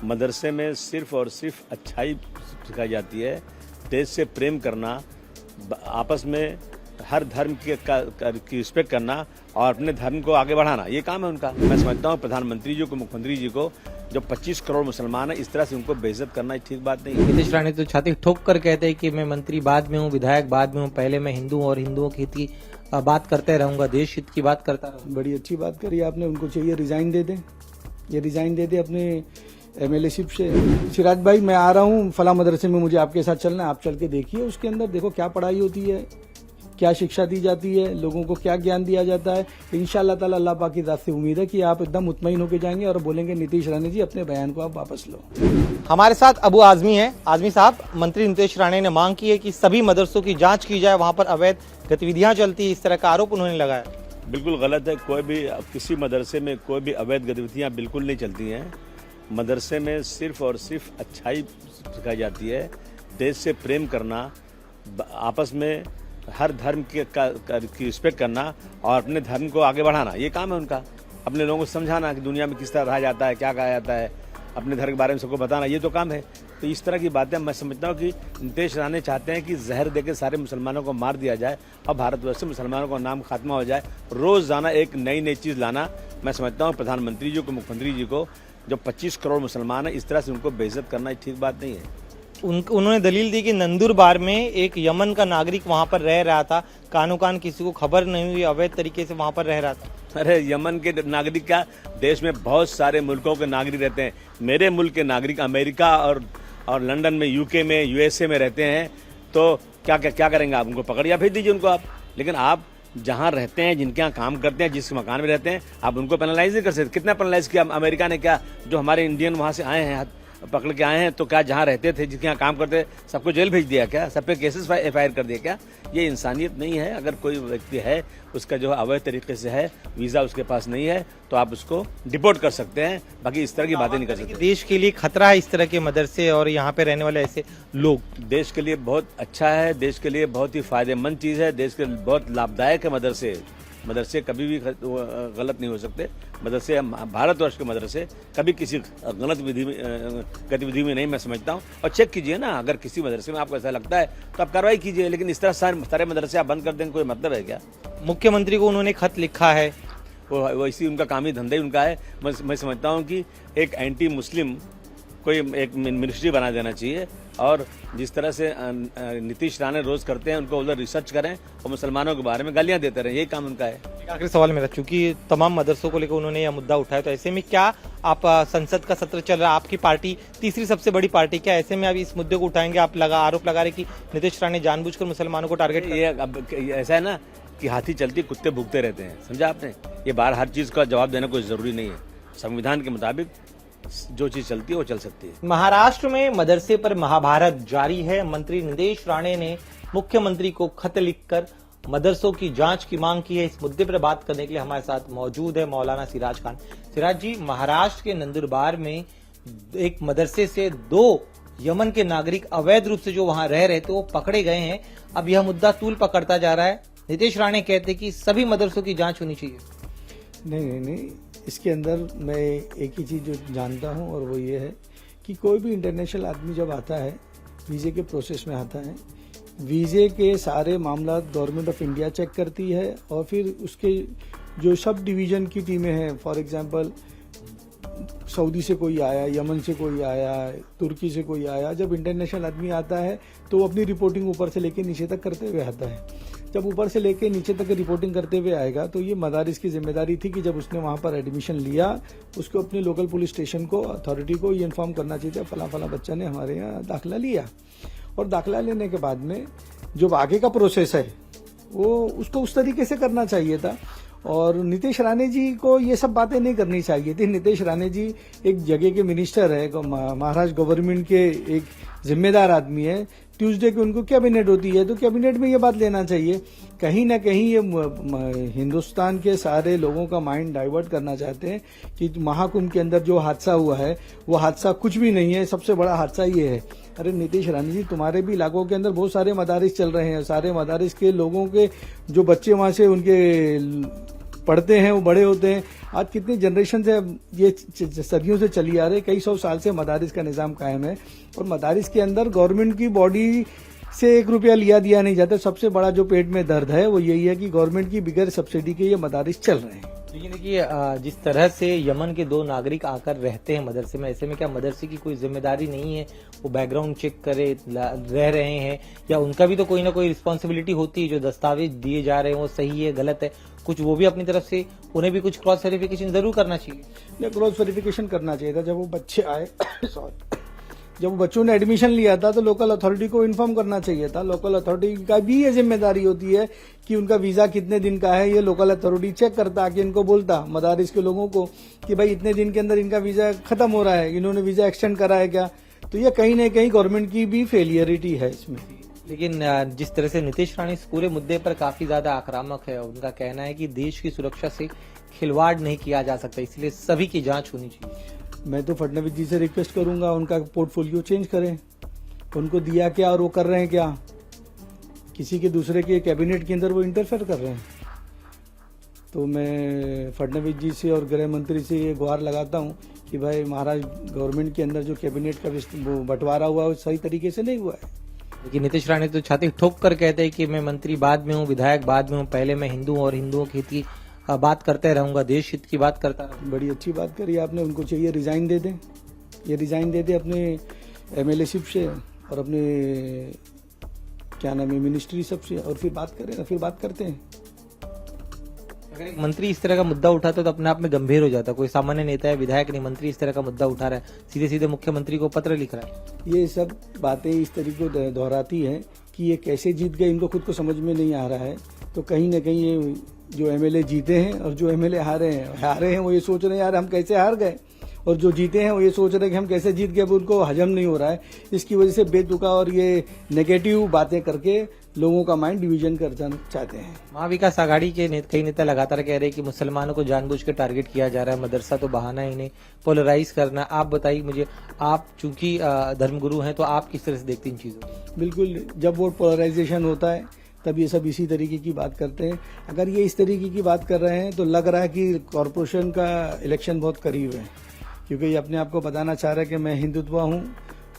मदरसे में सिर्फ और सिर्फ अच्छाई सिखाई जाती है, देश से प्रेम करना, आपस में हर धर्म की रिस्पेक्ट करना और अपने धर्म को आगे बढ़ाना, ये काम है उनका। मैं समझता हूँ प्रधानमंत्री जी को, मुख्यमंत्री जी को, जो 25 करोड़ मुसलमान है, इस तरह से उनको बेइज्जत करना ठीक बात नहीं है। नीतीश राणे तो छाती ठोक कर कहते हैं कि मैं मंत्री बाद में हूँ, विधायक बाद में हूँ, पहले मैं हिंदू और हिंदुओं की हित की बात करते रहूंगा, देश हित की बात करता रहूंगा। बड़ी अच्छी बात करी आपने, उनको चाहिए रिजाइन दे दें, ये रिजाइन दे दे अपने एमएलए-शिप से। सिराज भाई, मैं आ रहा हूँ फला मदरसे में, मुझे आपके साथ चलना है, आप चल के देखिए, उसके अंदर देखो क्या पढ़ाई होती है, क्या शिक्षा दी जाती है, लोगों को क्या ज्ञान दिया जाता है। इंशाअल्लाह ताला अल्लाह पाक की ज़ात से उम्मीद है कि आप एकदम मुतमईन होकर जाएंगे और बोलेंगे नीतीश राणे जी अपने बयान को आप वापस लो। हमारे साथ अबू आजमी हैं। आजमी साहब, मंत्री नीतीश राणे ने मांग की है कि सभी मदरसों की जांच की जाए, वहां पर अवैध गतिविधियां चलती है, इस तरह का आरोप उन्होंने लगाया। बिल्कुल गलत है। कोई भी किसी मदरसे में कोई भी अवैध गतिविधियां बिल्कुल नहीं चलती हैं। मदरसे में सिर्फ और सिर्फ अच्छाई सिखाई जाती है, देश से प्रेम करना, आपस में हर धर्म की रिस्पेक्ट करना और अपने धर्म को आगे बढ़ाना, ये काम है उनका। अपने लोगों को समझाना कि दुनिया में किस तरह रहा जाता है, क्या कहा जाता है, अपने धर्म के बारे में सबको बताना, ये तो काम है। तो इस तरह की बातें मैं समझता हूँ कि नीतीश राणे चाहते हैं कि जहर देकर सारे मुसलमानों को मार दिया जाए और भारतवर्ष से मुसलमानों का नाम खात्मा हो जाए। रोज़ाना एक नई नई चीज़ लाना, मैं समझता हूँ प्रधानमंत्री जी को, मुख्यमंत्री जी को, जो 25 करोड़ मुसलमान है, इस तरह से उनको बेइज्जत करना ठीक बात नहीं है। उन्होंने दलील दी कि नंदुरबार में एक यमन का नागरिक वहां पर रह रहा था, कानो कान किसी को खबर नहीं हुई, अवैध तरीके से वहां पर रह रहा था। अरे यमन के नागरिक क्या, देश में बहुत सारे मुल्कों के नागरिक रहते हैं। मेरे मुल्क के नागरिक अमेरिका और लंदन में, यूके में, यूएसए में रहते हैं। तो क्या करेंगे आप? उनको पकड़ या भेज दीजिए उनको आप। लेकिन आप जहाँ रहते हैं, जिनके यहाँ काम करते हैं, जिस मकान में रहते हैं, आप उनको पेनलाइज नहीं कर सकते। कितना पेनलाइज किया अमेरिका ने? क्या जो हमारे इंडियन वहाँ से आए हैं, पकड़ के आए हैं, तो क्या जहाँ रहते थे, जिसके यहाँ काम करते थे, सबको जेल भेज दिया क्या? सब पे केसेस FIR कर दिया क्या? ये इंसानियत नहीं है। अगर कोई व्यक्ति है, उसका जो अवैध तरीके से है, वीज़ा उसके पास नहीं है, तो आप उसको डिपोर्ट कर सकते हैं। बाकी इस तरह की बातें नहीं कर सकते। देश के लिए खतरा है इस तरह के मदरसे और यहाँ पे रहने वाले ऐसे लोग। देश के लिए बहुत अच्छा है, देश के लिए बहुत ही फायदेमंद चीज़ है, देश के लिए बहुत लाभदायक है। मदरसे कभी भी गलत नहीं हो सकते। मदरसे, भारतवर्ष के मदरसे कभी किसी गलत गतिविधि में नहीं, मैं समझता हूँ। और चेक कीजिए ना, अगर किसी मदरसे में आपको ऐसा लगता है तो आप कार्रवाई कीजिए। लेकिन इस तरह सारे मदरसे आप बंद कर देंगे, कोई मतलब है क्या? मुख्यमंत्री को उन्होंने खत लिखा है, वो इसी उनका काम ही, धंधा ही उनका है। मैं समझता हूँ कि एक एंटी मुस्लिम कोई एक मिनिस्ट्री बना देना चाहिए और जिस तरह से नीतीश राणे रोज करते हैं, उनको उधर रिसर्च करें और मुसलमानों के बारे में गालियां देते रहें, यही काम उनका है। आखिरी सवाल मेरा, चूंकि तमाम मदरसों को लेकर उन्होंने यह मुद्दा उठाया, तो ऐसे में क्या आप, संसद का सत्र चल रहा है, आपकी पार्टी तीसरी सबसे बड़ी पार्टी, क्या ऐसे में अभी इस मुद्दे को उठाएंगे? आप आरोप लगा रहे कि नीतीश राणे जानबूझकर मुसलमानों को टारगेट। ये अब ऐसा है ना कि हाथी चलती कुत्ते भूखते रहते हैं, समझा आपने? ये बाहर हर चीज का जवाब देना कोई जरूरी नहीं है। संविधान के मुताबिक जो चीज चलती है वो चल सकती है। महाराष्ट्र में मदरसे पर महाभारत जारी है। मंत्री नीतीश राणे ने मुख्यमंत्री को खत लिखकर मदरसों की जांच की मांग की है। इस मुद्दे पर बात करने के लिए हमारे साथ मौजूद है मौलाना सिराज खान। सिराज जी, महाराष्ट्र के नंदुरबार में एक मदरसे से 2 यमन के नागरिक अवैध रूप से जो वहां रह रहे थे, वो पकड़े गए हैं। अब यह मुद्दा तूल पकड़ता जा रहा है। नीतीश राणे कहते हैं कि सभी मदरसों की जांच होनी चाहिए। नहीं, इसके अंदर मैं एक ही चीज़ जो जानता हूँ और वो ये है कि कोई भी इंटरनेशनल आदमी जब आता है, वीज़े के प्रोसेस में आता है, वीज़े के सारे मामला गवर्नमेंट ऑफ इंडिया चेक करती है और फिर उसके जो सब डिवीज़न की टीमें हैं, फॉर एग्जांपल सऊदी से कोई आया, यमन से कोई आया, तुर्की से कोई आया, जब इंटरनेशनल आदमी आता है तो वो अपनी रिपोर्टिंग ऊपर से लेके नीचे तक करते हुए आता है। जब ऊपर से लेके नीचे तक रिपोर्टिंग करते हुए आएगा तो ये मदारिस की जिम्मेदारी थी कि जब उसने वहाँ पर एडमिशन लिया, उसको अपने लोकल पुलिस स्टेशन को, अथॉरिटी को ये इन्फॉर्म करना चाहिए था, फला बच्चा ने हमारे यहाँ दाखिला लिया। और दाखिला लेने के बाद में जो आगे का प्रोसेस है वो उसको उस तरीके से करना चाहिए था। और नीतीश राणे जी को ये सब बातें नहीं करनी चाहिए थी। नीतीश राणे जी एक जगह के मिनिस्टर है, महाराष्ट्र गवर्नमेंट के एक जिम्मेदार आदमी है। ट्यूसडे को उनको कैबिनेट होती है, तो कैबिनेट में ये बात लेना चाहिए। कहीं ना कहीं ये हिंदुस्तान के सारे लोगों का माइंड डाइवर्ट करना चाहते हैं कि महाकुंभ के अंदर जो हादसा हुआ है वो हादसा कुछ भी नहीं है, सबसे बड़ा हादसा ये है। अरे नीतीश राणे जी, तुम्हारे भी इलाकों के अंदर बहुत सारे मदारिस चल रहे हैं, सारे मदारिस के लोगों के जो बच्चे वहां से उनके पढ़ते हैं वो बड़े होते हैं। आज कितनी जनरेशन से ये सदियों से चली आ रही, कई सौ साल से मदारिस का निज़ाम कायम है और मदारिस के अंदर गवर्नमेंट की बॉडी से 1 रुपया लिया दिया नहीं जाता। सबसे बड़ा जो पेट में दर्द है वो यही है कि गवर्नमेंट की बिगैर सब्सिडी के ये मदारिस चल रहे हैं। लेकिन देखिए जिस तरह से यमन के 2 नागरिक आकर रहते हैं मदरसे में, ऐसे में क्या मदरसे की कोई जिम्मेदारी नहीं है, वो बैकग्राउंड चेक करे रह रहे हैं, या उनका भी तो कोई ना कोई रिस्पॉन्सिबिलिटी होती है, जो दस्तावेज दिए जा रहे हैं वो सही है गलत है, कुछ वो भी अपनी तरफ से उन्हें भी कुछ क्रॉस वेरिफिकेशन जरूर करना चाहिए। क्रॉस वेरिफिकेशन करना चाहिए था। जब वो बच्चे आए जब वो बच्चों ने एडमिशन लिया था तो लोकल अथॉरिटी को इन्फॉर्म करना चाहिए था। लोकल अथॉरिटी का भी ये जिम्मेदारी होती है कि उनका वीजा कितने दिन का है, ये लोकल अथॉरिटी चेक करता, आके इनको बोलता मदारिस के लोगों को कि भाई इतने दिन के अंदर इनका वीजा खत्म हो रहा है, इन्होंने वीजा एक्सटेंड करा है क्या। तो ये कहीं न कहीं गवर्नमेंट की भी फेलियरिटी है इसमें। लेकिन जिस तरह से नीतीश राणे इस पूरे मुद्दे पर काफी ज्यादा आक्रामक है, उनका कहना है कि देश की सुरक्षा से खिलवाड़ नहीं किया जा सकता, इसलिए सभी की जांच होनी चाहिए। मैं तो फडणवीस जी से रिक्वेस्ट करूंगा उनका पोर्टफोलियो चेंज करें। उनको दिया क्या और वो कर रहे हैं क्या, किसी के दूसरे के कैबिनेट के अंदर वो इंटरफेयर कर रहे हैं। तो मैं फडणवीस जी से और गृह मंत्री से ये गुहार लगाता हूं कि भाई महाराष्ट्र गवर्नमेंट के अंदर जो कैबिनेट का बंटवारा हुआ है वो सही तरीके से नहीं हुआ है। लेकिन नीतीश राणे तो छाती ठोक कर कहते हैं कि मैं मंत्री बाद में हूँ, विधायक बाद में हूँ, पहले मैं हिंदू हूँ और हिंदुओं के हित की बात करते रहूंगा, देश हित की बात करता रहूंगा। बड़ी अच्छी बात करी आपने। उनको चाहिए रिजाइन दे दें, ये रिजाइन दे दें अपने एमएलए-शिप से और अपने क्या नाम है मिनिस्ट्री सब से, और फिर बात करें, फिर बात करते हैं। अगर एक मंत्री इस तरह का मुद्दा उठाता है तो अपने आप में गंभीर हो जाता है। कोई सामान्य नेता है, विधायक नहीं, मंत्री इस तरह का मुद्दा उठा रहा है, सीधे सीधे मुख्यमंत्री को पत्र लिख रहा है। ये सब बातें इस तरीके को दोहराती है कि ये कैसे जीत गए, इनको खुद को समझ में नहीं आ रहा है। तो कहीं ना कहीं ये जो एमएलए जीते हैं और जो एमएलए हारे हैं वो ये सोच रहे हैं यार हम कैसे हार गए, और जो जीते हैं वो ये सोच रहे हैं कि हम कैसे जीत गए, अब उनको हजम नहीं हो रहा है। इसकी वजह से बेतुका और ये नेगेटिव बातें करके लोगों का माइंड डिवीजन कर चाहते हैं। महाविकास आघाड़ी के कई नेता लगातार कह रहे हैं कि मुसलमानों को जानबूझ के टारगेट किया जा रहा है, मदरसा तो बहाना ही नहीं, पोलराइज करना। आप बताइए मुझे, आप चूंकि धर्मगुरु हैं तो आप किस तरह से देखते हैं इन चीजों को? बिल्कुल, जब वोट पोलराइजेशन होता है तब ये सब इसी तरीके की बात करते हैं। अगर ये इस तरीके की बात कर रहे हैं तो लग रहा है कि कॉरपोरेशन का इलेक्शन बहुत करीब है, क्योंकि ये अपने आप को बताना चाह रहा है कि मैं हिंदुत्व हूँ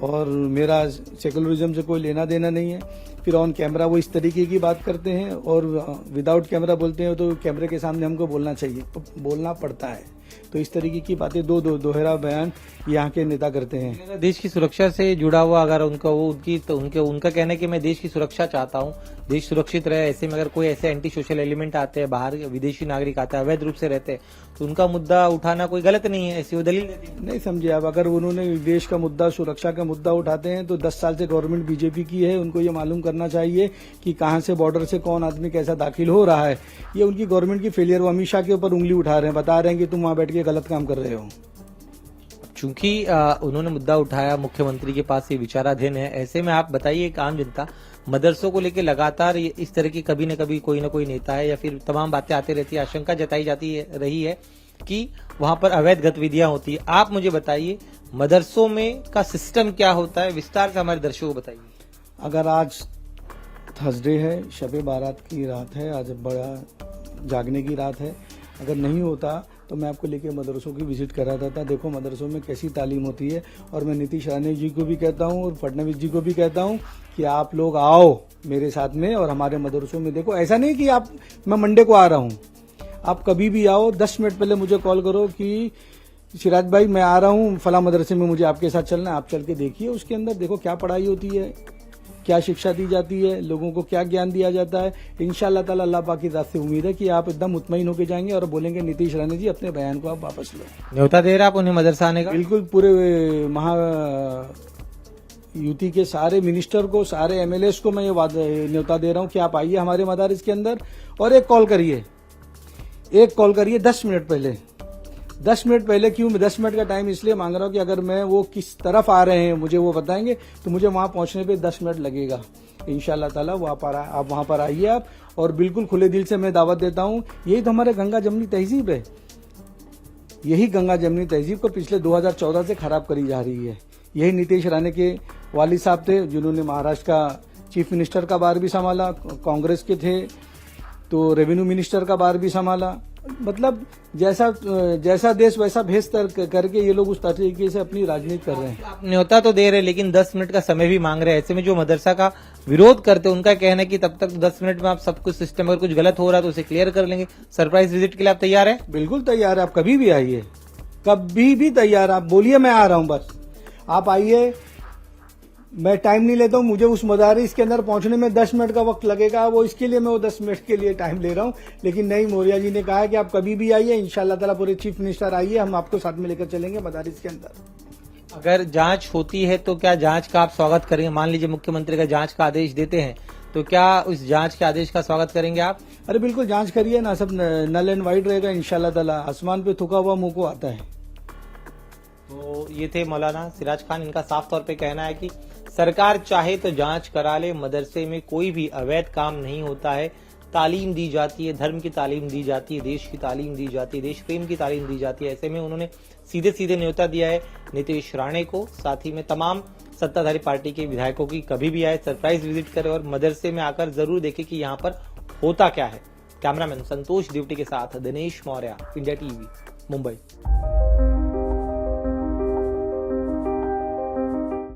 और मेरा सेकुलरिज्म से कोई लेना देना नहीं है। फिर ऑन कैमरा वो इस तरीके की बात करते हैं और विदाउट कैमरा बोलते हैं, तो कैमरे के सामने हमको बोलना चाहिए, बोलना पड़ता है। तो इस तरीके की बातें दोहरा बयान यहाँ के नेता करते हैं। देश की सुरक्षा से जुड़ा हुआ अगर उनका वो उनकी तो उनका कहना है कि मैं देश की सुरक्षा चाहता हूँ, देश सुरक्षित रहे, ऐसे में अगर कोई ऐसे एंटी सोशल एलिमेंट आते हैं, बाहर विदेशी नागरिक आते हैं, अवैध रूप से रहते हैं, तो उनका मुद्दा उठाना कोई गलत नहीं है, ऐसी वो दलील देती है। नहीं समझे आप, अगर उन्होंने देश का मुद्दा, सुरक्षा का मुद्दा उठाते हैं तो 10 साल से गवर्नमेंट बीजेपी की है, उनको ये मालूम करना चाहिए कि कहां से बॉर्डर से कौन आदमी कैसा दाखिल हो रहा है। ये उनकी गवर्नमेंट की फेलियर, वो अमित शाह के ऊपर उंगली उठा रहे हैं, बता रहे हैं कि तुम वहां बैठ के गलत काम कर रहे हो। चूंकि उन्होंने मुद्दा उठाया, मुख्यमंत्री के पास ये विचाराधीन है, ऐसे में आप बताइए एक आम जनता मदरसों को लेकर लगातार इस तरह की कभी न कभी कोई न कोई नेता है या फिर तमाम बातें आती रहती है, आशंका जताई जाती रही है कि वहां पर अवैध गतिविधियां होती है। आप मुझे बताइए मदरसों में का सिस्टम क्या होता है, विस्तार से हमारे दर्शकों को बताइए। अगर आज थर्सडे है, शबे बारात की रात है, आज बड़ा जागने की रात है, अगर नहीं होता तो मैं आपको लेके मदरसों की विजिट कराता था। देखो मदरसों में कैसी तालीम होती है। और मैं नीतीश राणे जी को भी कहता हूँ और फडणवीस जी को भी कहता हूँ कि आप लोग आओ मेरे साथ में और हमारे मदरसों में देखो। ऐसा नहीं कि मैं मंडे को आ रहा हूँ, आप कभी भी आओ, 10 मिनट पहले मुझे कॉल करो कि सिराज भाई मैं आ रहा हूँ फला मदरसे में, मुझे आपके साथ चलना है। आप चल के देखिए, उसके अंदर देखो क्या पढ़ाई होती है, क्या शिक्षा दी जाती है, लोगों को क्या ज्ञान दिया जाता है। इंशाअल्लाह ताला अल्लाह पाक की तरफ से उम्मीद है कि आप एकदम मुतमईन होकर जाएंगे और बोलेंगे नीतीश राणे जी अपने बयान को आप वापस लो। न्योता दे रहे आप उन्हें मदरसा आने का? बिल्कुल, पूरे यूटी के सारे मिनिस्टर को, सारे एमएलए को मैं ये न्योता दे रहा हूँ कि आप आइए हमारे मदारिस के अंदर और एक कॉल करिए 10 मिनट पहले। 10 मिनट पहले क्यों? मैं 10 मिनट का टाइम इसलिए मांग रहा हूँ कि अगर मैं वो किस तरफ आ रहे हैं मुझे वो बताएंगे तो मुझे वहां पहुंचने पे 10 मिनट लगेगा। इंशाल्लाह ताला आप वहां पर आइए आप, और बिल्कुल खुले दिल से मैं दावत देता हूँ। यही तो हमारे गंगा जमनी तहजीब है, यही गंगा जमनी तहजीब को पिछले 2014 से खराब करी जा रही है। यही नीतीश राणे के वालिद साहब थे जिन्होंने महाराष्ट्र का चीफ मिनिस्टर का बार भी संभाला, कांग्रेस के थे तो रेवेन्यू मिनिस्टर का बार भी संभाला, मतलब जैसा देश वैसा भेष करके ये लोग उस तरीके से अपनी राजनीति कर रहे हैं। आप न्योता तो दे रहे हैं लेकिन 10 मिनट का समय भी मांग रहे हैं। ऐसे में जो मदरसा का विरोध करते हैं उनका कहना है कि तब तक 10 मिनट में आप सब कुछ सिस्टम, अगर कुछ गलत हो रहा है तो उसे क्लियर कर लेंगे। सरप्राइज विजिट के लिए आप तैयार हैं? बिल्कुल तैयार है, आप कभी भी आइए, कभी भी तैयार। आप बोलिए मैं आ रहा हूं, बस आप आइए। मैं टाइम नहीं लेता हूं, मुझे उस मदारिस के अंदर पहुंचने में 10 मिनट का वक्त लगेगा, वो इसके लिए मैं वो 10 मिनट के लिए टाइम ले रहा हूं। लेकिन नहीं, मौर्या जी ने कहा है कि आप कभी भी आइए, इंशाल्लाह ताला पूरे चीफ मिनिस्टर आइए, हम आपको साथ में लेकर चलेंगे मदारिस के अंदर। अगर जांच होती है तो क्या जांच का आप स्वागत करेंगे? मान लीजिए मुख्यमंत्री का जांच का आदेश देते हैं तो क्या उस जांच के आदेश का स्वागत करेंगे आप? अरे बिल्कुल, जांच करिए ना, सब नल एंड वाइट रहेगा इंशाल्लाह ताला। आसमान पे थूका हुआ मुंह को आता है। तो ये थे मौलाना सिराज खान। इनका साफ तौर पे कहना है कि सरकार चाहे तो जांच करा ले, मदरसे में कोई भी अवैध काम नहीं होता है। तालीम दी जाती है, धर्म की तालीम दी जाती है, देश की तालीम दी जाती है, देश प्रेम की तालीम दी जाती है। ऐसे में उन्होंने सीधे सीधे न्योता दिया है नीतीश राणे को, साथ ही में तमाम सत्ताधारी पार्टी के विधायकों की कभी भी आए, सरप्राइज विजिट करे और मदरसे में आकर जरूर देखे कि यहाँ पर होता क्या है। कैमरामैन संतोष दिवटी के साथ दिनेश मौर्य, इंडिया टीवी, मुंबई।